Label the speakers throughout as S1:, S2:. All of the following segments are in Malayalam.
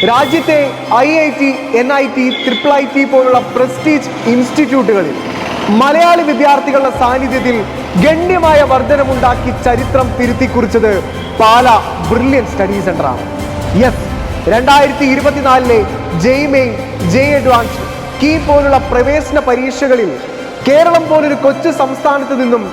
S1: രാജ്യത്തെ IIT, NIT, IIIT പോലുള്ള പ്രസ്റ്റീജ് ഇൻസ്റ്റിറ്റ്യൂട്ടുകളിൽ മലയാളി വിദ്യാർത്ഥികളുടെ സാന്നിധ്യത്തിൽ ഗണ്യമായ വർധനമുണ്ടാക്കി ചരിത്രം തിരുത്തിക്കുറിച്ചത് പാല ബ്രില്യൻ സ്റ്റഡി സെന്ററാണ്. യെസ്, 2024 ജെയ്മെയിൻ, അഡ്വാൻസ്ഡ്, കീം പോലുള്ള പ്രവേശന പരീക്ഷകളിൽ കേരളം പോലൊരു കൊച്ചു സംസ്ഥാനത്ത് നിന്നും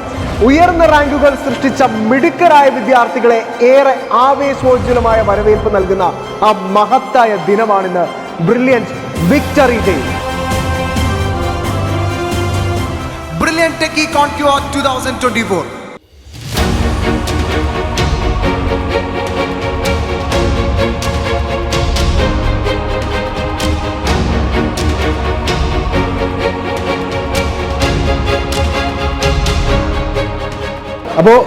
S1: ഉയർന്ന റാങ്കുകൾ സൃഷ്ടിച്ച മിടുക്കരായ വിദ്യാർത്ഥികളെ ഏറെ ആവേശോജ്വലമായ വരവേൽപ്പ് നൽകുന്ന ആ മഹത്തായ ദിനമാണിന്ന് brilliant victory day.
S2: Brilliant Techie Concours 2024.
S1: അപ്പോൾ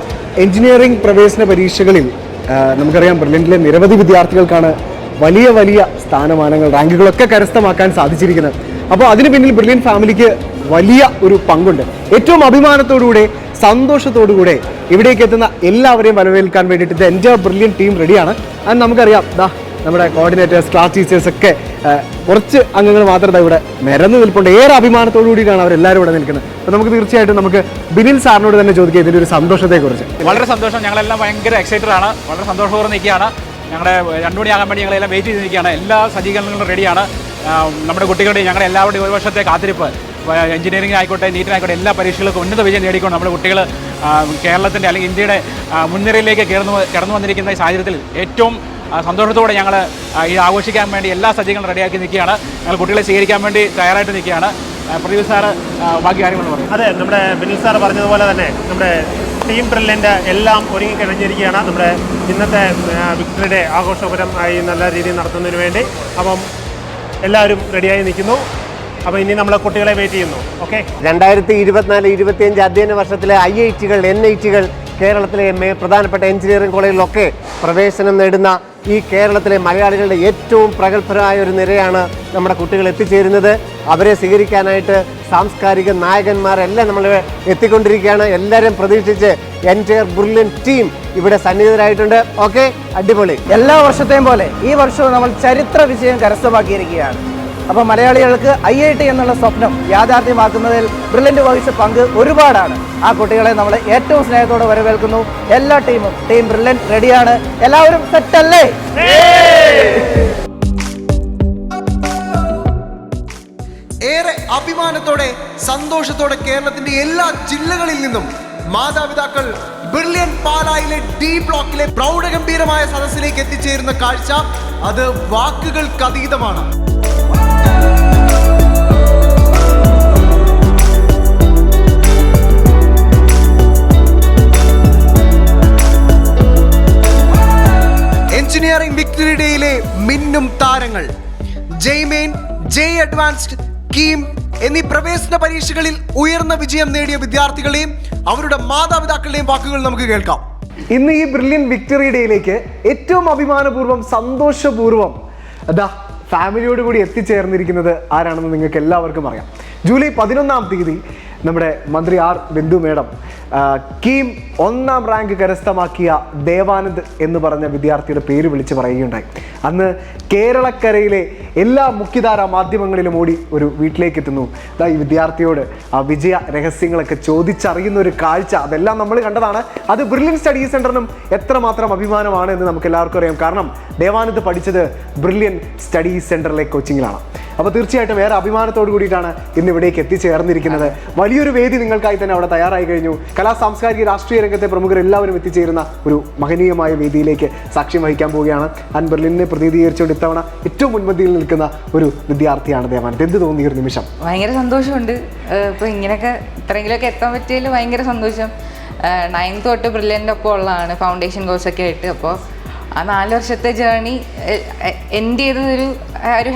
S1: എഞ്ചിനീയറിംഗ് പ്രവേശന പരീക്ഷകളിൽ നമുക്കറിയാം ബ്രില്യൻറ്റിലെ നിരവധി വിദ്യാർത്ഥികൾക്കാണ് വലിയ വലിയ സ്ഥാനമാനങ്ങൾ, റാങ്കുകളൊക്കെ കരസ്ഥമാക്കാൻ സാധിച്ചിരിക്കുന്നത്. അപ്പോൾ അതിന് പിന്നിൽ ബ്രില്യൻ ഫാമിലിക്ക് വലിയ ഒരു പങ്കുണ്ട്. ഏറ്റവും അഭിമാനത്തോടുകൂടെ സന്തോഷത്തോടുകൂടെ ഇവിടേക്ക് എത്തുന്ന എല്ലാവരെയും വരവേൽക്കാൻ വേണ്ടിയിട്ട് എൻ്റെ ബ്രില്യൻ ടീം റെഡിയാണ്. അത് നമുക്കറിയാം, നമ്മുടെ കോർഡിനേറ്റേഴ്സ്, ക്ലാസ് ടീച്ചേഴ്സ് ഒക്കെ കുറച്ച് അംഗങ്ങൾ മാത്രം ഇവിടെ നിരന്നു നിൽപ്പുണ്ട്. ഏറെ അഭിമാനത്തോടു കൂടിയിട്ടാണ് അവരെല്ലാവരും ഇവിടെ നിൽക്കുന്നത്. അപ്പോൾ നമുക്ക് തീർച്ചയായിട്ടും നമുക്ക് ബിനിൽ സാറിനോട് തന്നെ ചോദിക്കാം ഇതിൻ്റെ ഒരു സന്തോഷത്തെക്കുറിച്ച്.
S3: വളരെ സന്തോഷം, ഞങ്ങളെല്ലാം ഭയങ്കര എക്സൈറ്റഡ് ആണ്, വളരെ സന്തോഷപൂർവ്വം നിൽക്കുകയാണ്. ഞങ്ങളുടെ 2 മണിയാകാൻ വേണ്ടി ഞങ്ങളെല്ലാം വെയിറ്റ് ചെയ്ത് നിൽക്കുകയാണ്. എല്ലാ സജ്ജീകരണങ്ങളും റെഡിയാണ്. നമ്മുടെ കുട്ടികളുടെയും ഞങ്ങളുടെ എല്ലാവരുടെയും ഒരു വർഷത്തെ കാത്തിരിപ്പ്, എഞ്ചിനീയറിംഗ് ആയിക്കോട്ടെ, നീറ്റിനായിക്കോട്ടെ, എല്ലാ പരീക്ഷകൾക്കും ഉന്നത വിജയം നേടിക്കൊണ്ട് നമ്മുടെ കുട്ടികൾ കേരളത്തിൻ്റെ അല്ലെങ്കിൽ ഇന്ത്യയുടെ മുൻനിരയിലേക്ക് കടന്നു വന്നിരിക്കുന്ന ഈ സാഹചര്യത്തിൽ ഏറ്റവും സന്തോഷത്തോടെ ഞങ്ങൾ ഈ ആഘോഷിക്കാൻ വേണ്ടി എല്ലാ സജ്ജീകരണങ്ങളും റെഡിയാക്കി നിൽക്കുകയാണ്. ഞങ്ങൾ കുട്ടികളെ സ്വീകരിക്കാൻ വേണ്ടി തയ്യാറായിട്ട് നിൽക്കുകയാണ്. പ്രദീപ് സാറ് ബാക്കി കാര്യങ്ങൾ പറഞ്ഞു.
S4: അതെ, നമ്മുടെ ബിനിൽ സാർ പറഞ്ഞതുപോലെ തന്നെ നമ്മുടെ ടീം ബ്രില്യൻ്റ് എല്ലാം ഒരുങ്ങി കഴിഞ്ഞിരിക്കുകയാണ് നമ്മുടെ ഇന്നത്തെ വിക്ടറി ഡേ ആഘോഷപരമായി നല്ല രീതിയിൽ നടത്തുന്നതിന് വേണ്ടി. അപ്പം എല്ലാവരും റെഡിയായി നിൽക്കുന്നു. അപ്പോൾ ഇനി നമ്മളെ കുട്ടികളെ വെയിറ്റ് ചെയ്യുന്നു. ഓക്കെ,
S5: 2024-25 അധ്യയന വർഷത്തിലെ IIT-കൾ, NIT-കൾ, കേരളത്തിലെ പ്രധാനപ്പെട്ട എഞ്ചിനീയറിംഗ് കോളേജിലൊക്കെ പ്രവേശനം നേടുന്ന ഈ കേരളത്തിലെ മലയാളികളുടെ ഏറ്റവും പ്രഗത്ഭരായ ഒരു നിരയാണ് നമ്മുടെ കുട്ടികൾ എത്തിച്ചേരുന്നത്. അവരെ സ്വീകരിക്കാനായിട്ട് സാംസ്കാരിക നായകന്മാരെല്ലാം നമ്മൾ എത്തിക്കൊണ്ടിരിക്കുകയാണ്. എല്ലാവരും പ്രതീക്ഷിച്ച് എൻറ്റയർ ബ്രില്യൻ ടീം ഇവിടെ സന്നിഹിതരായിട്ടുണ്ട്. ഓക്കെ, അടിപൊളി.
S6: എല്ലാ വർഷത്തെയും പോലെ ഈ വർഷവും നമ്മൾ ചരിത്ര വിജയം കരസ്ഥമാക്കിയിരിക്കുകയാണ്. അപ്പോൾ മലയാളികൾക്ക് IIT എന്നുള്ള സ്വപ്നം യാഥാർത്ഥ്യമാക്കുന്നതിൽ ബ്രില്യൻ്റ് വഹിച്ച പങ്ക് ഒരുപാടാണ്. ആ കുട്ടികളെ നമ്മൾ ഏറ്റവും സ്നേഹത്തോടെ വരവേൽക്കുന്നു. എല്ലാ ടീമും, ടീം ബ്രില്യൻ്റ് റെഡിയാണ്. എല്ലാവരും സെറ്റല്ലേ?
S2: ഏറെ അഭിമാനത്തോടെ സന്തോഷത്തോടെ കേരളത്തിന്റെ എല്ലാ ജില്ലകളിൽ നിന്നും മാതാപിതാക്കൾ ബ്രില്യൻ പാലായിലെ D ബ്ലോക്കിലെ പ്രൗഢഗംഭീരമായ സദസ്സിലേക്ക് എത്തിച്ചേരുന്ന കാഴ്ച അത് വാക്കുകൾക്കതീതമാണ്. എഞ്ചിനീയറിംഗ് വിക്ടറി ഡേയിലെ മിന്നും താരങ്ങൾ ജെയ്മെയിൻ, അഡ്വാൻസ്ഡ്, കീം എന്നീ പ്രവേശന പരീക്ഷകളിൽ ഉയർന്ന വിജയം നേടിയ വിദ്യാർത്ഥികളെയും അവരുടെ മാതാപിതാക്കളുടെയും വാക്കുകൾ നമുക്ക് കേൾക്കാം.
S1: ഇന്ന് ഈ ബ്രില്യൻ വിക്ടറി ഡേയിലേക്ക് ഏറ്റവും അഭിമാനപൂർവ്വം, സന്തോഷപൂർവ്വം ഫാമിലിയോട് കൂടി എത്തിച്ചേർന്നിരിക്കുന്നത് ആരാണെന്ന് നിങ്ങൾക്ക് എല്ലാവർക്കും അറിയാം. ജൂലൈ 11-ാം തീയതി നമ്മുടെ മന്ത്രി R. Bindu madam KEAM 1ാം rank കരസ്ഥമാക്കിയ ദേവാനന്ദ് എന്ന് പറഞ്ഞ വിദ്യാർത്ഥിയുടെ പേര് വിളിച്ച് പറയുകയുണ്ടായി. അന്ന് കേരളക്കരയിലെ എല്ലാ മുഖ്യധാര മാധ്യമങ്ങളിലും ഓടി ഒരു വീട്ടിലേക്ക് എത്തുന്നു. ഈ വിദ്യാർത്ഥിയോട് ആ വിജയ രഹസ്യങ്ങളൊക്കെ ചോദിച്ചറിയുന്ന ഒരു കാഴ്ച, അതെല്ലാം നമ്മൾ കണ്ടതാണ്. അത് ബ്രില്യൻ സ്റ്റഡി സെന്ററിനും എത്രമാത്രം അഭിമാനമാണ് എന്ന് നമുക്ക് എല്ലാവർക്കും അറിയാം. കാരണം ദേവാനന്ദ് പഠിച്ചത് ബ്രില്യൻ സ്റ്റഡി സെന്ററിലെ കോച്ചിങ്ങിലാണ്. അപ്പോൾ തീർച്ചയായിട്ടും വേറെ അഭിമാനത്തോടു കൂടിയിട്ടാണ് ഇന്ന് ഇവിടേക്ക് എത്തിച്ചേർന്നിരിക്കുന്നത്. വലിയൊരു വേദി നിങ്ങൾക്കായി തന്നെ അവിടെ തയ്യാറായി കഴിഞ്ഞു. കലാ, സാംസ്കാരിക, രാഷ്ട്രീയ രംഗത്തെ പ്രമുഖർ എല്ലാവരും എത്തിച്ചേരുന്ന ഒരു മഹനീയമായ വേദിയിലേക്ക് സാക്ഷ്യം വഹിക്കാൻ പോവുകയാണ്. ആൻഡ് ബ്രില്യനെ പ്രതിനിധീകരിച്ചുകൊണ്ട് ഇത്തവണ ഏറ്റവും മുൻപന്തിയിൽ നിൽക്കുന്ന ഒരു വിദ്യാർത്ഥിയാണ് ദേവാനന്ദ്. എന്ത് തോന്നിയ ഒരു നിമിഷം?
S7: ഭയങ്കര സന്തോഷമുണ്ട്. ഇപ്പോൾ ഇങ്ങനെയൊക്കെ ഇത്രയെങ്കിലുമൊക്കെ എത്താൻ പറ്റിയതിൽ ഭയങ്കര സന്തോഷം. 9th തൊട്ട് ബ്രില്യൻ്റെ ഒപ്പം ഉള്ളതാണ്, ഫൗണ്ടേഷൻ കോഴ്സൊക്കെ ആയിട്ട്. അപ്പോൾ ആ 4 വർഷത്തെ ജേർണി എൻഡ് ചെയ്തതൊരു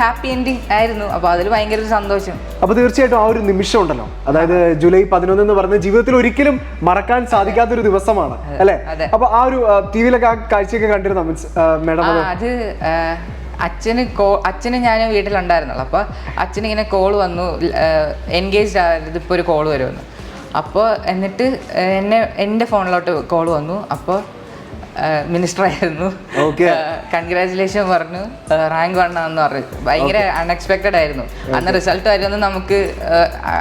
S7: ഹാപ്പി എൻഡിങ് ആയിരുന്നു. അപ്പോൾ അതിൽ ഭയങ്കര ഒരു സന്തോഷം.
S1: അപ്പോൾ തീർച്ചയായിട്ടും ആ ഒരു നിമിഷം ഉണ്ടല്ലോ, അതായത് ജൂലൈ 11 എന്ന് പറയുന്നത് ജീവിതത്തിൽ ഒരിക്കലും മറക്കാൻ സാധിക്കാത്തൊരു ദിവസമാണ് അല്ലേ? അപ്പോൾ ആ ഒരു TV-യിലൊക്കെ ആ കാഴ്ചയൊക്കെ കണ്ടിരുന്നോ മേഡം?
S7: അത് അച്ഛന് ഞാൻ വീട്ടിലുണ്ടായിരുന്നുള്ളൂ. അപ്പോൾ അച്ഛനിങ്ങനെ കോൾ വന്നു, എൻഗേജ്ഡ് ആയത്, ഇപ്പോൾ ഒരു കോൾ വരുമെന്ന്. അപ്പോൾ എന്നിട്ട് എൻ്റെ ഫോണിലോട്ട് കോൾ വന്നു. അപ്പോൾ മിനിസ്റ്റർ ആയിരുന്നു.
S1: Okay.
S7: കൺഗ്രാറ്റുലേഷൻ പറഞ്ഞു, റാങ്ക് വണ്ണമെന്ന് പറഞ്ഞു. ഭയങ്കര അൺഎക്സ്പെക്റ്റഡ് ആയിരുന്നു. അന്ന് റിസൾട്ട് വരുമെന്ന് നമുക്ക്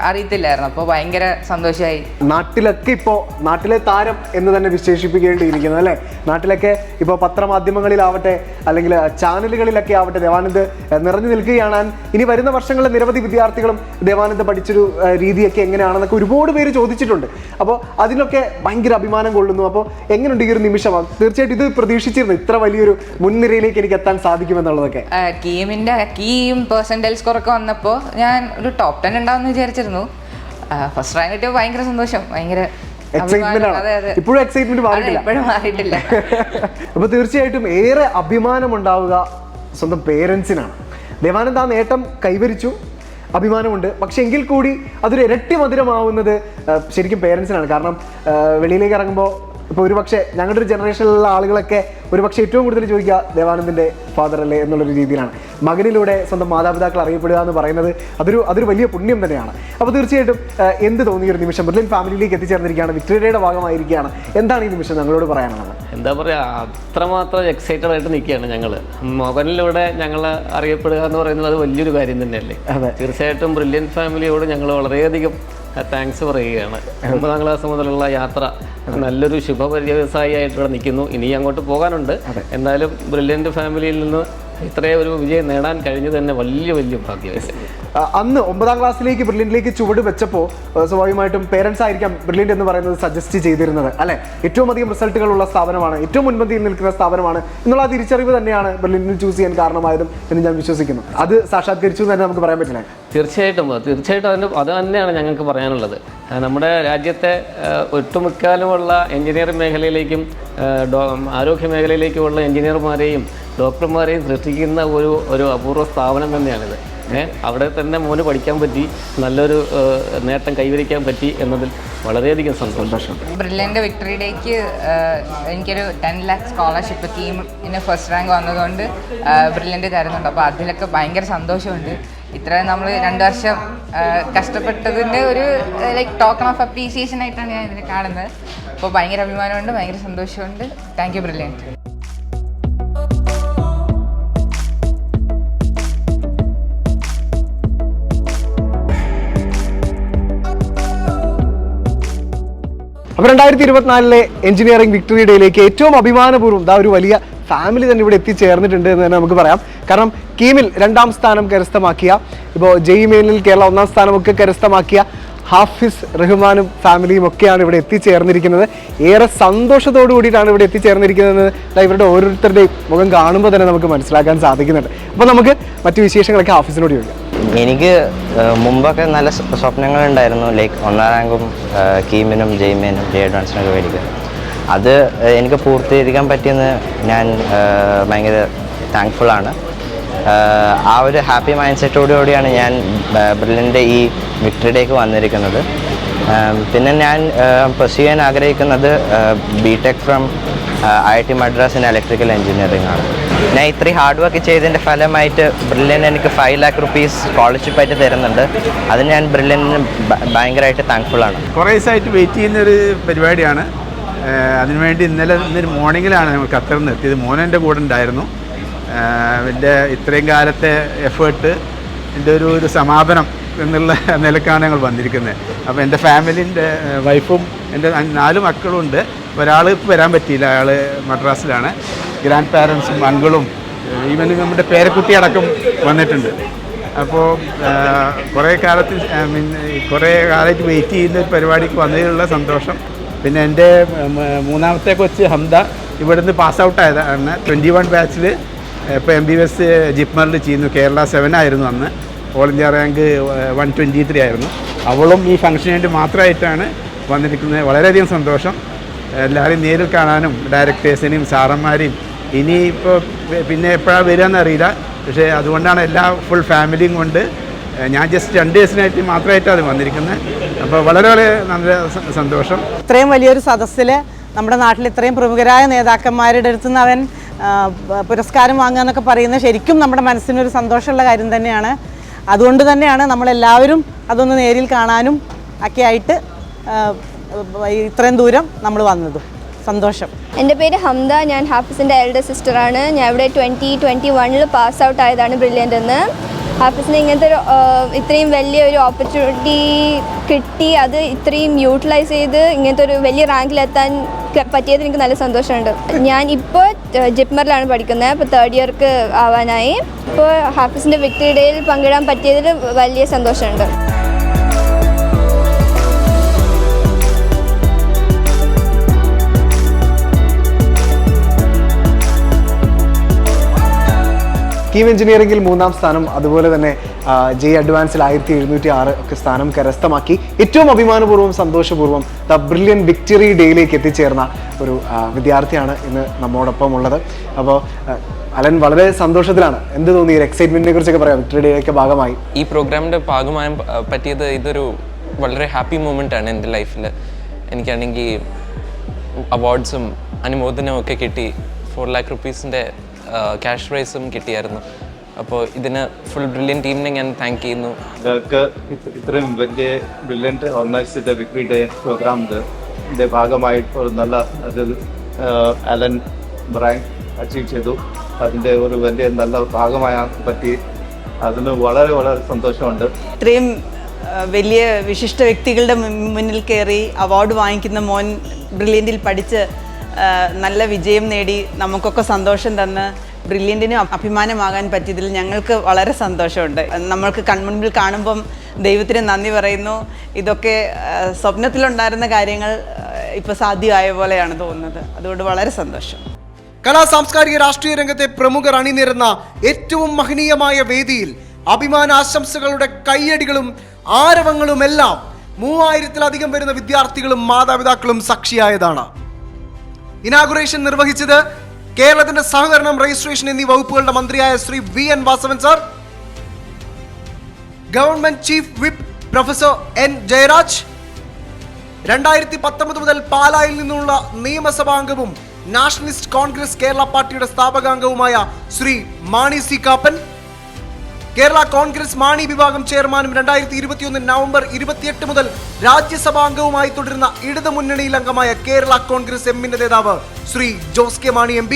S7: അറിയത്തില്ലായിരുന്നു. അപ്പോൾ ഭയങ്കര സന്തോഷമായി.
S1: നാട്ടിലൊക്കെ ഇപ്പോൾ നാട്ടിലെ താരം എന്ന് തന്നെ വിശേഷിപ്പിക്കേണ്ടിയിരിക്കുന്നത് അല്ലേ? നാട്ടിലൊക്കെ ഇപ്പോൾ പത്രമാധ്യമങ്ങളിലാവട്ടെ അല്ലെങ്കിൽ ചാനലുകളിലൊക്കെ ആവട്ടെ ദേവാനന്ദ് നിറഞ്ഞു നിൽക്കുകയാണ്. ഇനി വരുന്ന വർഷങ്ങളിൽ നിരവധി വിദ്യാർത്ഥികളും ദേവാനന്ദ് പഠിച്ചൊരു രീതിയൊക്കെ എങ്ങനെയാണെന്നൊക്കെ ഒരുപാട് പേര് ചോദിച്ചിട്ടുണ്ട്. അപ്പോൾ അതിലൊക്കെ ഭയങ്കര അഭിമാനം കൊള്ളുന്നു. അപ്പോൾ എങ്ങനെയുണ്ട് ഈ ഒരു നിമിഷമാണ്? തീർച്ചയായിട്ടും ഇത് പ്രതീക്ഷിച്ചിരുന്നു ഇത്ര വലിയൊരു മുൻനിരയിലേക്ക് എനിക്ക് എത്താൻ സാധിക്കുമെന്നുള്ളതൊക്കെ?
S7: കീമിൻ്റെ കീയും പെർസെൻറ്റേജ് സ്കോറൊക്കെ വന്നപ്പോൾ ഞാൻ ഒരു ടോപ്പ് 10 ഉണ്ടാവുമെന്ന് വിചാരിച്ചിരുന്നു. ഫസ്റ്റ് റാങ്ക് കിട്ടിയപ്പോൾ ഭയങ്കര സന്തോഷം, ഭയങ്കര
S1: ഇപ്പോഴും എക്സൈറ്റ്മെന്റ്
S7: മാറിയിട്ടില്ല.
S1: അപ്പൊ തീർച്ചയായിട്ടും ഏറെ അഭിമാനം ഉണ്ടാവുക സ്വന്തം പേരൻസിനാണ്. ദേവാനന്ദ് ആ നേട്ടം കൈവരിച്ചു, അഭിമാനമുണ്ട്. പക്ഷെ എങ്കിൽ കൂടി അതൊരു ഇരട്ടി മധുരമാവുന്നത് ശരിക്കും പേരൻസിനാണ്. കാരണം വെളിയിലേക്ക് ഇറങ്ങുമ്പോൾ ഇപ്പോൾ ഒരുപക്ഷെ ഞങ്ങളുടെ ഒരു ജനറേഷനിലുള്ള ആളുകളൊക്കെ ഒരുപക്ഷെ ഏറ്റവും കൂടുതൽ ചോദിക്കുക ദേവാനന്ദിൻ്റെ ഫാദർ അല്ലേ എന്നുള്ളൊരു രീതിയിലാണ്. മകനിലൂടെ സ്വന്തം മാതാപിതാക്കൾ അറിയപ്പെടുക എന്ന് പറയുന്നത് അതൊരു വലിയ പുണ്യം തന്നെയാണ്. അപ്പോൾ തീർച്ചയായിട്ടും എന്ത് തോന്നിയ ഒരു നിമിഷം? ബ്രില്യൻ ഫാമിലിയിലേക്ക് എത്തിച്ചേർന്നിരിക്കുകയാണ്, വിക്ടോറിയയുടെ ഭാഗമായിരിക്കുകയാണ്. എന്താണ് ഈ നിമിഷം ഞങ്ങളോട് പറയാനുള്ളത്?
S8: എന്താ പറയുക, അത്രമാത്രം എക്സൈറ്റഡ് ആയിട്ട് നിൽക്കുകയാണ് ഞങ്ങൾ. മകനിലൂടെ ഞങ്ങൾ അറിയപ്പെടുക എന്ന് പറയുന്നത് അത് വലിയൊരു കാര്യം തന്നെയല്ലേ. തീർച്ചയായിട്ടും ബ്രില്യൻ ഫാമിലിയോട് ഞങ്ങൾ വളരെയധികം താങ്ക്സ് പറയുകയാണ്. 9ാം ക്ലാസ് മുതലുള്ള യാത്ര നല്ലൊരു ശുഭപര്യവസായിയായിട്ട് ഇവിടെ നിൽക്കുന്നു. ഇനി അങ്ങോട്ട് പോകാനുണ്ട്. എന്നാലും ബ്രില്യൻ്റ് ഫാമിലിയിൽ നിന്ന് ഇത്രയും ഒരു വിജയം നേടാൻ കഴിഞ്ഞത് തന്നെ വലിയ ഭാഗ്യമായി.
S1: അന്ന് 9ാം ക്ലാസ്സിലേക്ക് ബ്രില്യൻ്റിലേക്ക് ചുവട് വെച്ചപ്പോൾ സ്വാഭാവികമായിട്ടും പേരൻസ് ആയിരിക്കാം ബ്രില്യൻ്റ് എന്ന് പറയുന്നത് സജസ്റ്റ് ചെയ്തിരുന്നത് അല്ലെ? ഏറ്റവും അധികം റിസൾട്ടുകളുള്ള സ്ഥാപനമാണ്, ഏറ്റവും മുൻപന്തിയിൽ നിൽക്കുന്ന സ്ഥാപനമാണ് എന്നുള്ള തിരിച്ചറിവ് തന്നെയാണ് ബ്രില്യൻ്റിന് ചൂസ് ചെയ്യാൻ കാരണമായതും എന്ന് ഞാൻ വിശ്വസിക്കുന്നു. അത് സാക്ഷാത്കരിച്ചു എന്ന് തന്നെ നമുക്ക് പറയാൻ പറ്റില്ല.
S8: തീർച്ചയായിട്ടും അത് തന്നെയാണ് ഞങ്ങൾക്ക് പറയാനുള്ളത്. നമ്മുടെ രാജ്യത്തെ ഒട്ടുമുക്കാലുമുള്ള എഞ്ചിനീയറിംഗ് മേഖലയിലേക്കും ആരോഗ്യ മേഖലയിലേക്കുമുള്ള എഞ്ചിനീയർമാരെയും ഡോക്ടർമാരെയും സൃഷ്ടിക്കുന്ന ഒരു അപൂർവ സ്ഥാപനം തന്നെയാണിത്. അവിടെ തന്നെ മോന് പഠിക്കാൻ പറ്റി, നല്ലൊരു നേട്ടം കൈവരിക്കാൻ പറ്റി എന്നതിൽ വളരെയധികം സന്തോഷം.
S7: ബ്രില്യൻ്റ് വിക്ടറി ഡേക്ക് എനിക്കൊരു 10 lakh സ്കോളർഷിപ്പ് ടീമിന് ഫസ്റ്റ് റാങ്ക് വന്നതുകൊണ്ട് ബ്രില്യൻ്റ് തരുന്നുണ്ട്. അപ്പോൾ അതിലൊക്കെ ഭയങ്കര സന്തോഷമുണ്ട്. ഇത്രയും നമ്മൾ 2 വർഷം കഷ്ടപ്പെട്ടതിൻ്റെ ഒരു ടോക്കൺ ഓഫ് അപ്രീസിയേഷൻ ആയിട്ടാണ് ഞാൻ ഇതിനെ കാണുന്നത്. അപ്പോൾ ഭയങ്കര അഭിമാനമുണ്ട്, ഭയങ്കര സന്തോഷമുണ്ട്. Thank you brilliant.
S1: അപ്പോൾ 2024 എഞ്ചിനീയറിംഗ് വിക്ടറി ഡേയിലേക്ക് ഏറ്റവും അഭിമാനപൂർവ്വം ഒരു വലിയ ഫാമിലി തന്നെ ഇവിടെ എത്തിച്ചേർന്നിട്ടുണ്ട് എന്ന് തന്നെ നമുക്ക് പറയാം. കാരണം കീമിൽ 2ാം സ്ഥാനം കരസ്ഥമാക്കിയ, ഇപ്പോൾ ജെഇമെയിനിൽ കേരള 1ാം സ്ഥാനമൊക്കെ കരസ്ഥമാക്കിയ ഹാഫിസ് റഹ്മാനും ഫാമിലിയും ഒക്കെയാണ് ഇവിടെ എത്തിച്ചേർന്നിരിക്കുന്നത്. ഏറെ സന്തോഷത്തോടു കൂടിയിട്ടാണ് ഇവിടെ എത്തിച്ചേർന്നിരിക്കുന്നത്. ഇവരുടെ ഓരോരുത്തരുടെയും മുഖം കാണുമ്പോൾ തന്നെ നമുക്ക് മനസ്സിലാക്കാൻ സാധിക്കുന്നുണ്ട്. അപ്പോൾ നമുക്ക് മറ്റു വിശേഷങ്ങളൊക്കെ ഹാഫിസിനോട് ചോദിക്കാം.
S9: എനിക്ക് മുമ്പൊക്കെ നല്ല സ്വപ്നങ്ങളുണ്ടായിരുന്നു, ലൈക്ക് 1ാം റാങ്കും കീമിനും ജെഇമെയിനും അഡ്വാൻസിനൊക്കെ മേടിക്കുക. അത് എനിക്ക് പൂർത്തീകരിക്കാൻ പറ്റിയെന്ന് ഞാൻ ഭയങ്കര താങ്ക്ഫുള്ളാണ്. ആ ഒരു ഹാപ്പി മൈൻഡ് സെറ്റോടുകൂടിയാണ് ഞാൻ ബ്രില്യൻ്റെ ഈ വിക്ടറി ഡേക്ക് വന്നിരിക്കുന്നത്. പിന്നെ ഞാൻ പെർസ്യൂ ചെയ്യാൻ ആഗ്രഹിക്കുന്നത് BTech from IIT Madras in electrical engineering ആണ്. ഞാൻ ഇത്രയും ഹാർഡ് വർക്ക് ചെയ്തതിൻ്റെ ഫലമായിട്ട് ബ്രില്യൻ എനിക്ക് 5 lakh rupees സ്കോളർഷിപ്പായിട്ട് തരുന്നുണ്ട്. അതിന് ഞാൻ ബ്രില്യന് ഭയങ്കരമായിട്ട് താങ്ക്ഫുള്ളാണ്.
S10: കുറേ ദിവസമായിട്ട് വെയിറ്റ് ചെയ്യുന്നൊരു പരിപാടിയാണ്. അതിനുവേണ്ടി ഇന്നൊരു മോർണിംഗിലാണ് നമ്മൾ ഖത്തറിൽ നിന്ന് എത്തിയത്. മോനെൻ്റെ കൂടെ ഉണ്ടായിരുന്നു. എൻ്റെ ഇത്രയും കാലത്തെ എഫേർട്ട് എൻ്റെ ഒരു സമാപനം എന്നുള്ള നിലക്കാണ് ഞങ്ങൾ വന്നിരിക്കുന്നത്. അപ്പോൾ എൻ്റെ ഫാമിലിൻ്റെ വൈഫും എൻ്റെ 4 മക്കളും ഉണ്ട്. ഒരാൾ ഇപ്പോൾ വരാൻ പറ്റിയില്ല, അയാൾ മദ്രാസിലാണ്. ഗ്രാൻഡ് പാരൻസും അങ്കിളും ഈവൻ നമ്മുടെ പേരക്കുട്ടി അടക്കം വന്നിട്ടുണ്ട്. അപ്പോൾ കുറേ കാലമായിട്ട് വെയിറ്റ് ചെയ്യുന്ന ഒരു പരിപാടിക്ക് വന്നതിലുള്ള സന്തോഷം. പിന്നെ എൻ്റെ 3ാമത്തെ കൊച്ച് ഹംദ ഇവിടുന്ന് പാസ് ഔട്ട് ആയതാണ്. 21 ബാച്ചിൽ ഇപ്പോൾ MBBS ജിപ്മറിൽ ചെയ്യുന്നു. കേരള 7 ആയിരുന്നു അന്ന്. ഓൾ ഇന്ത്യ റാങ്ക് 123 ആയിരുന്നു. അവളും ഈ ഫംഗ്ഷന് വേണ്ടി മാത്രമായിട്ടാണ് വന്നിരിക്കുന്നത്. വളരെയധികം സന്തോഷം. എല്ലാവരെയും നേരിൽ കാണാനും ഡയറക്ടേഴ്സിനെയും സാറന്മാരെയും ഇനിയിപ്പോൾ പിന്നെ എപ്പോഴാണ് വരികയെന്ന് അറിയില്ല. പക്ഷേ അതുകൊണ്ടാണ് എല്ലാ ഫുൾ ഫാമിലിയും കൊണ്ട് ഞാൻ ജസ്റ്റ് 2 ദിവസത്തിനായിട്ട് മാത്രമായിട്ടാണ് വന്നിരിക്കുന്നത്. അപ്പോൾ വളരെ നല്ല സന്തോഷം.
S11: ഇത്രയും വലിയൊരു സദസ്സിൽ നമ്മുടെ നാട്ടിൽ ഇത്രയും പ്രമുഖരായ നേതാക്കന്മാരുടെ അടുത്ത് നിന്ന് അവൻ പുരസ്കാരം വാങ്ങുക എന്നൊക്കെ പറയുന്നത് ശരിക്കും നമ്മുടെ മനസ്സിനൊരു സന്തോഷമുള്ള കാര്യം തന്നെയാണ്. അതുകൊണ്ട് തന്നെയാണ് നമ്മളെല്ലാവരും അതൊന്ന് നേരിൽ കാണാനും ഒക്കെ ആയിട്ട് ഇത്രയും ദൂരം നമ്മൾ വന്നതും. സന്തോഷം.
S12: എൻ്റെ പേര് ഹംദ, ഞാൻ ഹാഫിസിൻ്റെ എൽഡർ സിസ്റ്ററാണ്. ഞാൻ ഇവിടെ 2021 പാസ് ഔട്ട് ആയതാണ് ബ്രില്യൻ്റ് എന്ന്. ഹാഫിസിന് ഇങ്ങനത്തെ ഒരു ഇത്രയും വലിയൊരു ഓപ്പർച്യൂണിറ്റി കിട്ടി, അത് ഇത്രയും യൂട്ടിലൈസ് ചെയ്ത് ഇങ്ങനത്തെ ഒരു വലിയ റാങ്കിലെത്താൻ പറ്റിയത് എനിക്ക് നല്ല സന്തോഷമുണ്ട്. ഞാൻ ഇപ്പോൾ ജിപ്മറിലാണ് പഠിക്കുന്നത്, ഇപ്പോൾ 3rd ഇയർക്ക് ആവാനായി. ഇപ്പോൾ ഹാഫിസിൻ്റെ വിക്ടറി ഡേയിൽ പങ്കിടാൻ പറ്റിയതിൽ വലിയ സന്തോഷമുണ്ട്.
S1: കീം എഞ്ചിനീയറിംഗിൽ 3ാം സ്ഥാനം, അതുപോലെ തന്നെ ജെ അഡ്വാൻസിൽ 1706 ഒക്കെ സ്ഥാനം കരസ്ഥമാക്കി ഏറ്റവും അഭിമാനപൂർവ്വം സന്തോഷപൂർവ്വം ദ ബ്രില്യൻ വിക്ടറി ഡേയിലേക്ക് എത്തിച്ചേർന്ന ഒരു വിദ്യാർത്ഥിയാണ് ഇന്ന് നമ്മോടൊപ്പം ഉള്ളത്. അപ്പോൾ അലൻ വളരെ സന്തോഷത്തിലാണ്. എന്ത് തോന്നി, ഈ എക്സൈറ്റ്മെന്റിനെ കുറിച്ചൊക്കെ പറയാം വിക്ടറി ഡേയൊക്കെ ഭാഗമായി?
S13: ഈ പ്രോഗ്രാമിൻ്റെ ഭാഗമാകാൻ പറ്റിയത് ഇതൊരു വളരെ ഹാപ്പി മൊമെൻ്റ് ആണ് എൻ്റെ ലൈഫിൽ. എനിക്കാണെങ്കിൽ അവാർഡ്സും അനുമോദനവും ഒക്കെ കിട്ടി. 4 lakh rupees ക്യാഷ് പ്രൈസും കിട്ടിയായിരുന്നു. അപ്പോൾ ഇതിന് ഫുൾ ബ്രില്യൻ ടീമിനെ ഞാൻ താങ്ക് ചെയ്യുന്നു.
S14: ഞങ്ങൾക്ക് ഇത്രയും വലിയ ബ്രില്യൻറ്റ് ഓർഗനൈസ് വിക്ടറി ഡേ പ്രോഗ്രാമിൻ്റെ ഭാഗമായിട്ട് ഒരു നല്ല അതിൽ അലൻ റാങ്ക് അച്ചീവ് ചെയ്തു. അതിൻ്റെ ഒരു വലിയ നല്ല ഭാഗമാകാൻ പറ്റി. അതിന് വളരെ വളരെ സന്തോഷമുണ്ട്.
S11: ഇത്രയും വലിയ വിശിഷ്ട വ്യക്തികളുടെ മുന്നിൽ കയറി അവാർഡ് വാങ്ങിക്കുന്ന മോൻ ബ്രില്യൻറ്റിൽ പഠിച്ച് നല്ല വിജയം നേടി നമുക്കൊക്കെ സന്തോഷം തന്ന് ബ്രില്യൻറ്റിന് അഭിമാനമാകാൻ പറ്റിയതിൽ ഞങ്ങൾക്ക് വളരെ സന്തോഷമുണ്ട്. നമ്മൾക്ക് കൺമുൻപിൽ കാണുമ്പം ദൈവത്തിന് നന്ദി പറയുന്നു. ഇതൊക്കെ സ്വപ്നത്തിലുണ്ടായിരുന്ന കാര്യങ്ങൾ ഇപ്പോൾ സാധ്യമായ പോലെയാണ് തോന്നുന്നത്. അതുകൊണ്ട് വളരെ സന്തോഷം.
S2: കലാ സാംസ്കാരിക രാഷ്ട്രീയ രംഗത്തെ പ്രമുഖർ അണിനിരന്ന ഏറ്റവും മഹനീയമായ വേദിയിൽ അഭിമാനാശംസകളുടെ കയ്യടികളും ആരവങ്ങളുമെല്ലാം 3000-ലധികം വരുന്ന വിദ്യാർത്ഥികളും മാതാപിതാക്കളും സാക്ഷിയായതാണ്. ഇനാഗുറേഷൻ നിർവഹിച്ചത് കേരളത്തിന്റെ സഹകരണം, രജിസ്ട്രേഷൻ എന്നീ വകുപ്പുകളുടെ മന്ത്രിയായ Shri VN Vasavan sir, government chief whip professor N Jayaraj, 2019 മുതൽ പാലായിൽ നിന്നുള്ള നിയമസഭാംഗവും നാഷണലിസ്റ്റ് കോൺഗ്രസ് കേരള പാർട്ടിയുടെ സ്ഥാപകാംഗവുമായ ശ്രീ മാണി സി കാപ്പൻ, കേരള കോൺഗ്രസ് മാണി വിഭാഗം ചെയർമാനും 2021 നവംബർ 28 മുതൽ രാജ്യസഭാംഗവുമായി തുടരുന്ന ഇടതു മുന്നണിയിൽ അംഗമായ കേരള കോൺഗ്രസ് എമ്മിന്റെ നേതാവ് ശ്രീ ജോസ് കെ മാണി MP,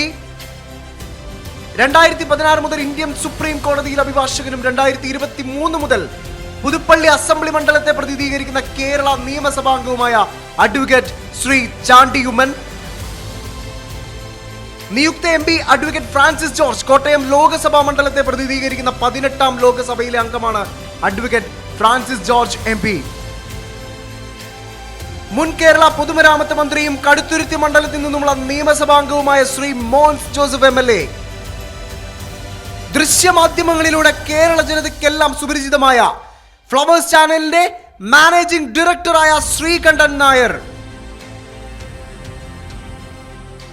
S2: 2016 മുതൽ ഇന്ത്യൻ സുപ്രീം കോടതിയിൽ അഭിഭാഷകനും 2023 മുതൽ പുതുപ്പള്ളി അസംബ്ലി മണ്ഡലത്തെ പ്രതിനിധീകരിക്കുന്ന കേരള നിയമസഭാംഗവുമായ അഡ്വക്കേറ്റ് ശ്രീ ചാണ്ടി ഉമ്മൻ, നിയുക്ത MP advocate Francis George, Kottayam Lok Sabha മണ്ഡലത്തെ പ്രതിനിധീകരിക്കുന്ന 18ാം ലോകസഭയിലെ അംഗമാണ് അഡ്വക്കേറ്റ് ഫ്രാൻസിസ് ജോർജ് MP. മുൻ കേരള പൊതുമരാമത്ത് മന്ത്രിയും കടുത്തുരുത്തി മണ്ഡലത്തിൽ നിന്നുമുള്ള നിയമസഭാംഗവുമായ ശ്രീ മോൻസ് ജോസഫ് MLA, ദൃശ്യമാധ്യമങ്ങളിലൂടെ കേരള ജനതയ്ക്കെല്ലാം സുപരിചിതമായ ഫ്ലവേഴ്സ് ചാനലിന്റെ മാനേജിംഗ് ഡയറക്ടറായ Sreekandan Nair,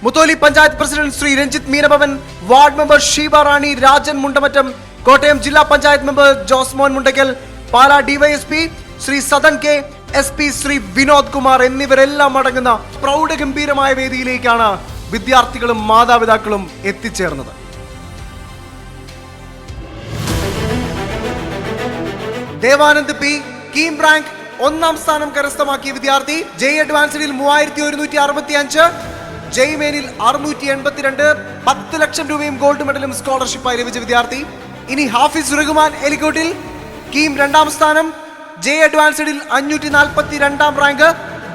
S2: Mutholy panchayat president Shri Ranjith Meenabhavan, ward member Sheeba Rani, Rajan Mundamattam, Kottayam ജില്ലാ panchayat member Josemon Mundackal, Pala DYSP Shri Sadan K, SP Shri Vinod Kumar എന്നിവരെല്ലാം അടങ്ങുന്ന പ്രൗഢഗംഭീരമായ വേദിയിലേക്കാണ് വിദ്യാർത്ഥികളും മാതാപിതാക്കളും എത്തിച്ചേർന്നത്. ദേവാനന്ദ് P, കീം റാങ്ക് 1ാം സ്ഥാനം കരസ്ഥമാക്കിയ വിദ്യാർത്ഥി. ജെ അഡ്വാൻസ്ഡിൽ 3165, ജെയ്മെയിനിൽ 682, 10 ലക്ഷം രൂപയും ഗോൾഡ് മെഡലും സ്കോളർഷിപ്പായി ലഭിച്ച വിദ്യാർത്ഥി. ഇനി ഹാഫിസ് റഹ്മാൻ എലിക്കോട്ടിൽ കീം 2ാം സ്ഥാനം, ജെ അഡ്വാൻസ്ഡിൽ 542ാം റാങ്ക്,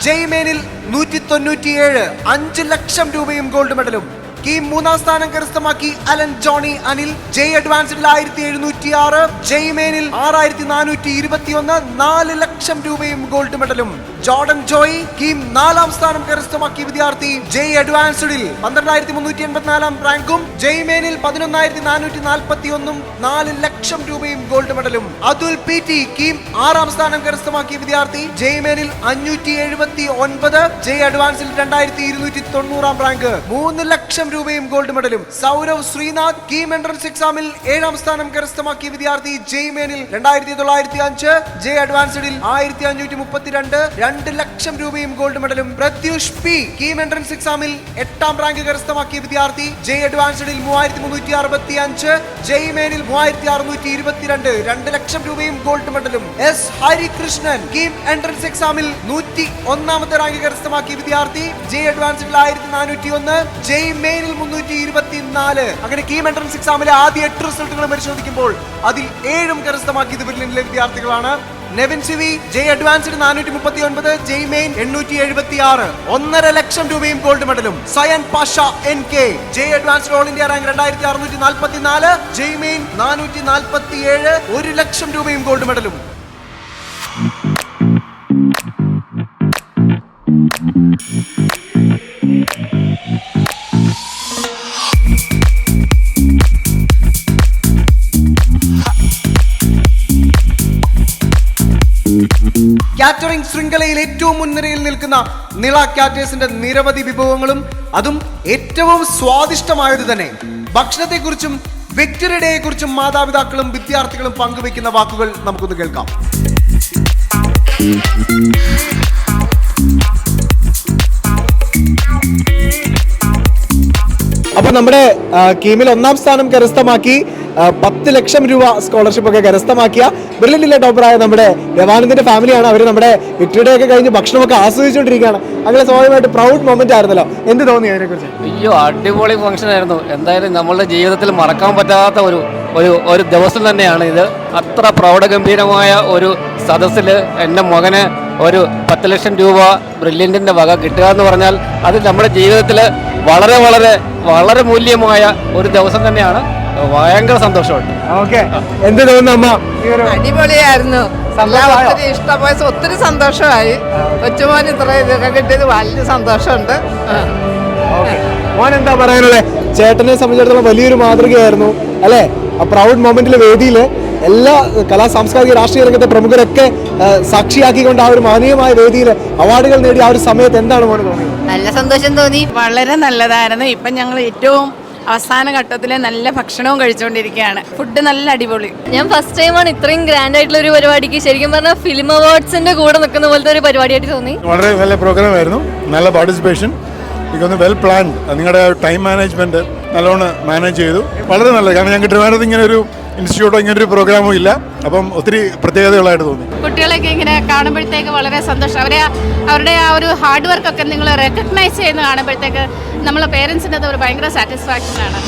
S2: ജെയ്മെയിനിൽ 197, 5 ലക്ഷം രൂപയും ഗോൾഡ് മെഡലും. കീം 3ാം സ്ഥാനം കരസ്ഥമാക്കി അലൻ ജോണി അനിൽ, ജെ അഡ്വാൻസ്ഡിൽ 1706, ജെയ്മെയിനിൽ 6421, 4 ലക്ഷം രൂപയും ഗോൾഡ് മെഡലും. ജോർഡൻ ജോയി കീം 4ാം സ്ഥാനം കരസ്ഥമാക്കിയ വിദ്യാർത്ഥി, ജെ അഡ്വാൻസ്ഡിൽ 12384ാം റാങ്കും, ജെയ്മെയിനിൽ 11441, 4 ലക്ഷം രൂപയും ഗോൾഡ് മെഡലും. അതുൽ PT കീം 6ാം സ്ഥാനം കരസ്ഥമാക്കിയ വിദ്യാർത്ഥി, ജെയ്മെയിനിൽ 579, ജെ അഡ്വാൻസിൽ 2290ാം റാങ്ക്, 3 ലക്ഷം രൂപയും ഗോൾഡ് മെഡലും. സൗരവ് ശ്രീനാഥ് കീം എൻട്രൻസ് എക്സാമിൽ 7ാം സ്ഥാനം കരസ്ഥമാക്കിയ വിദ്യാർത്ഥി, ജെയ്മെയിനിൽ 2905, ജെ അഡ്വാൻസ്ഡിൽ 1532, 2 ലക്ഷം രൂപയും ഗോൾഡ് മെഡലും. പ്രത്യൂഷ് പി കീം എൻട്രൻസ് എക്സാമിൽ 8ാം റാങ്ക് കരസ്ഥമാക്കിയ വിദ്യാർത്ഥി. ജെ അഡ്വാൻസ്ഡിൽ 3365, ജെയ് മെയിനിൽ 3622, 2 ലക്ഷം രൂപയും ഗോൾഡ് മെഡലും. എസ് ഹരികൃഷ്ണൻ കീം എൻട്രൻസ് എക്സാമിൽ 101ാമത്തെ റാങ്ക് കരസ്ഥമാക്കിയ വിദ്യാർത്ഥി. ജെ അഡ്വാൻസ്ഡിൽ 1401, ജെയ് മെയിനിൽ 324. അങ്ങനെ കീം എൻട്രൻസ് എക്സാമിലെ ആദ്യ 8 റിസൾട്ടുകൾ പരിശോധിക്കുമ്പോൾ അതിൽ 7 കരസ്ഥമാക്കിയത് ബ്രില്യന്റിലെ വിദ്യാർത്ഥികളാണ്. Nevin CV JEE advanced 439, JEE Main 876, 1.5 lakh രൂപയും ഗോൾഡ് മെഡലും. Sayan Pasha N K JEE advanced all India rank 2644, JEE Main 447, 1 lakh രൂപയും ഗോൾഡ് മെഡലും. കാറ്ററിംഗ് ശൃംഖലയിൽ ഏറ്റവും മുൻനിരയിൽ നിൽക്കുന്ന നിള കാറ്റേഴ്സിന്റെ നിരവധി വിഭവങ്ങളും അതും ഏറ്റവും സ്വാദിഷ്ടമായത് തന്നെ. ഭക്ഷണത്തെക്കുറിച്ചും വിക്ടറി ഡേയെ കുറിച്ചും മാതാപിതാക്കളും വിദ്യാർത്ഥികളും പങ്കുവെക്കുന്ന വാക്കുകൾ നമുക്കൊന്ന് കേൾക്കാം.
S1: അപ്പൊ നമ്മുടെ കീമിൽ 1ാം സ്ഥാനം കരസ്ഥമാക്കി 10 ലക്ഷം രൂപ സ്കോളർഷിപ്പ് ഒക്കെ കരസ്ഥമാക്കിയ ബ്രില്യന്റിലെ ടോപ്പറായ നമ്മുടെ ദേവാനന്ദിന്റെ ഫാമിലിയാണ്. അവർ നമ്മുടെ വിക്ടറി ഡേ ഒക്കെ കഴിഞ്ഞ് ഭക്ഷണമൊക്കെ ആസ്വദിച്ചുകൊണ്ടിരിക്കുകയാണ്. അങ്ങനെ സ്വാഭാവികമായിട്ട് പ്രൗഡ് മൊമെന്റ് ആയിരുന്നല്ലോ. എന്ത് തോന്നി അതിനെ കുറിച്ച്?
S8: അയ്യോ, അടിപൊളി ഫംഗ്ഷൻ ആയിരുന്നു. എന്തായാലും നമ്മളുടെ ജീവിതത്തിൽ മറക്കാൻ പറ്റാത്ത ഒരു ദിവസം തന്നെയാണ് ഇത്. അത്ര പ്രൗഢഗംഭീരമായ ഒരു സദസ്സിൽ എൻ്റെ മകന് ഒരു 10 ലക്ഷം രൂപ ബ്രില്യന്റിന്റെ വക കിട്ടുക എന്ന് പറഞ്ഞാൽ അത് നമ്മുടെ ജീവിതത്തിൽ വളരെ വളരെ വളരെ മൂല്യമായ ഒരു ദിവസം തന്നെയാണ്. ഭയങ്കര സന്തോഷമുണ്ട്.
S1: ഓക്കെ, എന്ത് തോന്നുന്നു അമ്മ?
S15: അടിപൊളിയായിരുന്നു. ഒത്തിരി ഇഷ്ടമായ ഒത്തിരി സന്തോഷമായി. കൊച്ചുമോൻ ഇത്ര ഇതൊക്കെ കിട്ടിയത് വലിയ സന്തോഷമുണ്ട്.
S1: മോൻ എന്താ പറയാനുള്ളത്? ചേട്ടനെ സംബന്ധിച്ചിടത്തോളം വലിയൊരു മാതൃകയായിരുന്നു അല്ലെ? ആ പ്രൗഡ് മൊമെന്റിലെ വേദിയിൽ എല്ലാ കലാ സാംസ്കാരിക രാഷ്ട്രീയ രംഗത്തെ പ്രമുഖരൊക്കെ സാക്ഷിയാക്കിക്കൊണ്ട് ആ ഒരു മാനീയമായ വേദിയിൽ അവാർഡുകൾ നേടിയ ആ ഒരു സമയത്ത് എന്താണ് മോന് തോന്നിയത്?
S15: നല്ല സന്തോഷം തോന്നി. വളരെ നല്ലതായിരുന്നു. ഇപ്പം ഞങ്ങൾ ഏറ്റവും അവസാന ഘട്ടത്തിൽ നല്ല ഭക്ഷണവും കഴിച്ചുകൊണ്ടിരിക്കുകയാണ്. ഫുഡ് നല്ല അടിപൊളി.
S12: ഞാൻ ഫസ്റ്റ് ടൈമാണ് ഇത്രയും ഗ്രാൻഡ് ആയിട്ടുള്ള ഒരു പരിപാടിക്ക് ശരിക്കും പറഞ്ഞാൽ ഫിലിം അവാർഡ്സിന്റെ കൂടെ നിൽക്കുന്ന പോലത്തെ ഒരു പരിപാടിയായിട്ട് തോന്നി.
S16: വളരെ നല്ല പ്രോഗ്രാം ആയിരുന്നു. നല്ല പാർട്ടിസിപ്പേഷൻ. എനിക്കൊന്ന് വെൽ പ്ലാൻഡ്. നിങ്ങളുടെ ടൈം മാനേജ്മെന്റ് നല്ലോണം മാനേജ് ചെയ്തു. വളരെ നല്ലത്. കാരണം ഞങ്ങൾക്ക് ട്രിവാൻഡ്രത്ത് ഇങ്ങനെ ഒരു ഇൻസ്റ്റിറ്റ്യൂട്ടോ ഇങ്ങനെ ഒരു പ്രോഗ്രാമും ഇല്ല. അപ്പം ഒത്തിരി പ്രത്യേകതകളായിട്ട് തോന്നി.
S15: കുട്ടികളൊക്കെ ഇങ്ങനെ കാണുമ്പോഴത്തേക്ക് വളരെ സന്തോഷം. അവരുടെ ആ ഒരു ഹാർഡ് വർക്കൊക്കെ നിങ്ങൾ റെക്കഗ്നൈസ് ചെയ്യുന്ന കാണുമ്പോഴത്തേക്ക് നമ്മളെ പേരൻസിൻ്റെ അത് ഒരു ഭയങ്കര സാറ്റിസ്ഫാക്ഷനാണ്.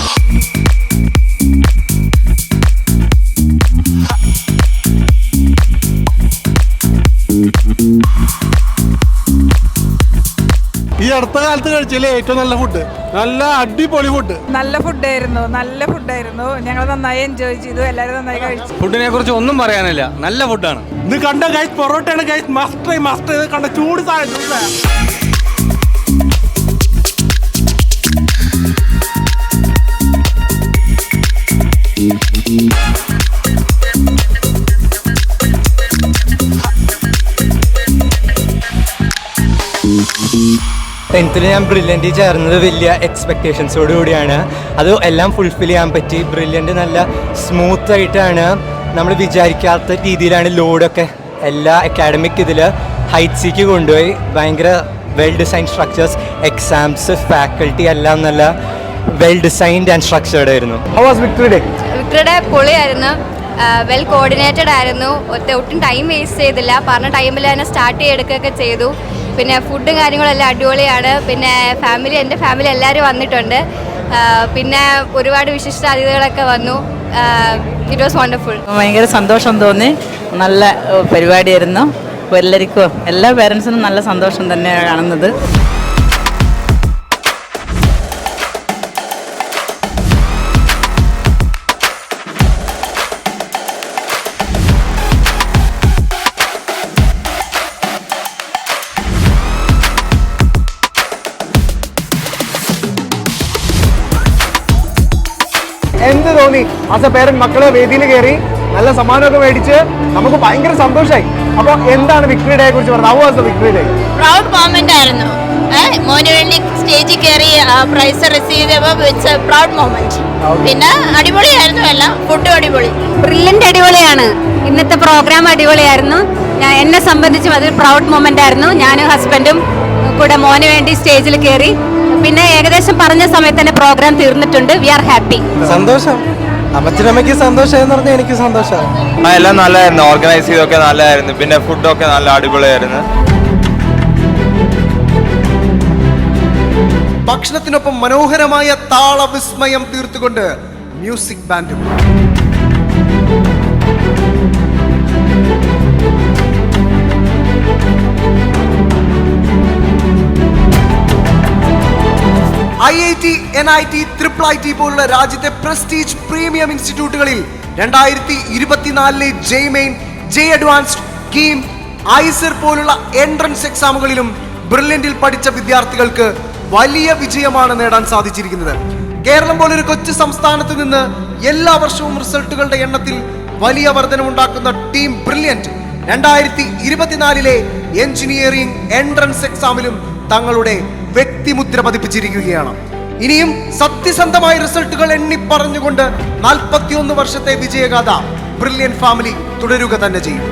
S16: ഈ അടുത്ത കാലത്ത് കഴിച്ചില്ലേ ഏറ്റവും നല്ല ഫുഡ്. നല്ല അടിപൊളി ഫുഡ്.
S15: നല്ല ഫുഡായിരുന്നു. ഞങ്ങൾ നന്നായി എൻജോയ് ചെയ്തു. എല്ലാവരും നന്നായി കഴിച്ചു.
S3: ഫുഡിനെ കുറിച്ച് ഒന്നും പറയാനില്ല. നല്ല ഫുഡാണ്.
S16: ഇത് കണ്ട ഗൈസ് പൊറോട്ടയാണ് ഗൈസ്. മസ്റ്റ് കണ്ട ചൂട് സാധനം.
S17: ടെൻത്തിൽ ഞാൻ ബ്രില്യൻറ്റിൽ ചേർന്നത് വലിയ എക്സ്പെക്റ്റേഷൻസോടു കൂടിയാണ്. അത് എല്ലാം ഫുൾഫിൽ ചെയ്യാൻ പറ്റി. ബ്രില്യൻറ്റ് നല്ല സ്മൂത്തായിട്ടാണ്, നമ്മൾ വിചാരിക്കാത്ത രീതിയിലാണ് ലോഡൊക്കെ എല്ലാ അക്കാഡമിക് ഇതിൽ ഹൈറ്റ്സിക്ക് കൊണ്ടുപോയി. ഭയങ്കര well design structures, exams, faculty എല്ലാം നല്ല വെൽ ഡിസൈൻഡ് ആൻഡ് സ്ട്രക്ചേർഡ് ആയിരുന്നു.
S12: വിക്ടറി ഡേ പൊളിയായിരുന്നു. വെൽ കോർഡിനേറ്റഡ് ആയിരുന്നു. ഒട്ടും ടൈം വേസ്റ്റ് ചെയ്തില്ല. പറഞ്ഞ ടൈമിൽ തന്നെ സ്റ്റാർട്ട് ചെയ്തെടുക്കുകയൊക്കെ ചെയ്തു. പിന്നെ ഫുഡും കാര്യങ്ങളെല്ലാം അടിപൊളിയാണ്. പിന്നെ എൻ്റെ ഫാമിലി എല്ലാവരും വന്നിട്ടുണ്ട്. പിന്നെ ഒരുപാട് വിശിഷ്ട അതിഥികളൊക്കെ വന്നു. It was wonderful.
S11: ഭയങ്കര സന്തോഷം തോന്നി. നല്ല പരിപാടിയായിരുന്നു. എല്ലാവർക്കും എല്ലാ പേരൻസിനും നല്ല സന്തോഷം തന്നെയാണ് കാണുന്നത്.
S1: എന്ത് തോന്നി? ആസ് എ പേരന്റ് മക്കളെ വേദിയിൽ കയറി നല്ല സമ്മാനമൊക്കെ മേടിച്ച് നമുക്ക് ഭയങ്കര സന്തോഷമായി. അപ്പൊ എന്താണ് വിക്ടറി ഡേയെ കുറിച്ച് പറഞ്ഞത്? How was the victory day?
S18: Proud moment ആയിരുന്നു. മോന് വേണ്ടി സ്റ്റേജിൽ കയറി പ്രൈസ് റിസീവ് ചെയ്തപ്പോൾ ഇറ്റ്സ് എ പ്രൗഡ് മൊമെന്റ്. പിന്നെ അടിപൊളിയായിരുന്നു. എല്ലാം ഫുഡും അടിപൊളി.
S12: ബ്രില്യന്റ് അടിപൊളിയാണ്. ഇന്നത്തെ പ്രോഗ്രാം അടിപൊളിയായിരുന്നു.
S19: എന്നെ സംബന്ധിച്ചും അതൊരു പ്രൗഡ് മൊമെന്റ് ആയിരുന്നു. ഞാനും ഹസ്ബൻഡും കൂടെ മോന് വേണ്ടി സ്റ്റേജിൽ കയറി. പിന്നെ ഏകദേശം പറഞ്ഞ സമയത്ത് തന്നെ പ്രോഗ്രാം തീർന്നിട്ടുണ്ട്. We are happy.
S6: സന്തോഷം. അമ്മച്ചിനമ്മയ്ക്ക് സന്തോഷം എന്ന് പറഞ്ഞാൽ എനിക്ക് സന്തോഷമാണ്.
S20: എല്ലാം നല്ലതായിരുന്നു. ഓർഗനൈസ് ചെയ്തൊക്കെ നല്ലതായിരുന്നു. പിന്നെ ഫുഡൊക്കെ നല്ല അടിപൊളിയായിരുന്നു.
S2: ഭക്ഷണത്തിനൊപ്പം മനോഹരമായ താളവിസ്മയം തീർത്തുകൊണ്ട് മ്യൂസിക് ബാൻഡും. IIT, NIT, IIIT പോലുള്ള രാജ്യത്തെ പ്രസ്റ്റീജ് പ്രീമിയം ഇൻസ്റ്റിറ്റ്യൂട്ടുകളിൽ 2024 JEE Main, JEE advanced, KEAM, IISER പോലുള്ള എൻട്രൻസ് എക്സാമുകളിലും ബ്രില്യന്റിൽ പഠിച്ച വിദ്യാർത്ഥികൾക്ക് വലിയ വിജയമാണ് നേടാൻ സാധിച്ചിരിക്കുന്നത്. കേരളം പോലൊരു കൊച്ചു സംസ്ഥാനത്ത് നിന്ന് എല്ലാ വർഷവും റിസൾട്ടുകളുടെ എണ്ണത്തിൽ വലിയ വർധനമുണ്ടാക്കുന്ന ടീം ബ്രില്യന്റ് 2024 എഞ്ചിനീയറിംഗ് എൻട്രൻസ് എക്സാമിലും തങ്ങളുടെ വ്യക്തിമുദ്ര പതിപ്പിച്ചിരിക്കുകയാണ്. ഇനിയും സത്യസന്ധമായ റിസൾട്ടുകൾ എണ്ണി പറഞ്ഞുകൊണ്ട് 41 വർഷത്തെ വിജയഗാഥ ബ്രില്യന്റ് ഫാമിലി തുടരുക തന്നെ ചെയ്യും.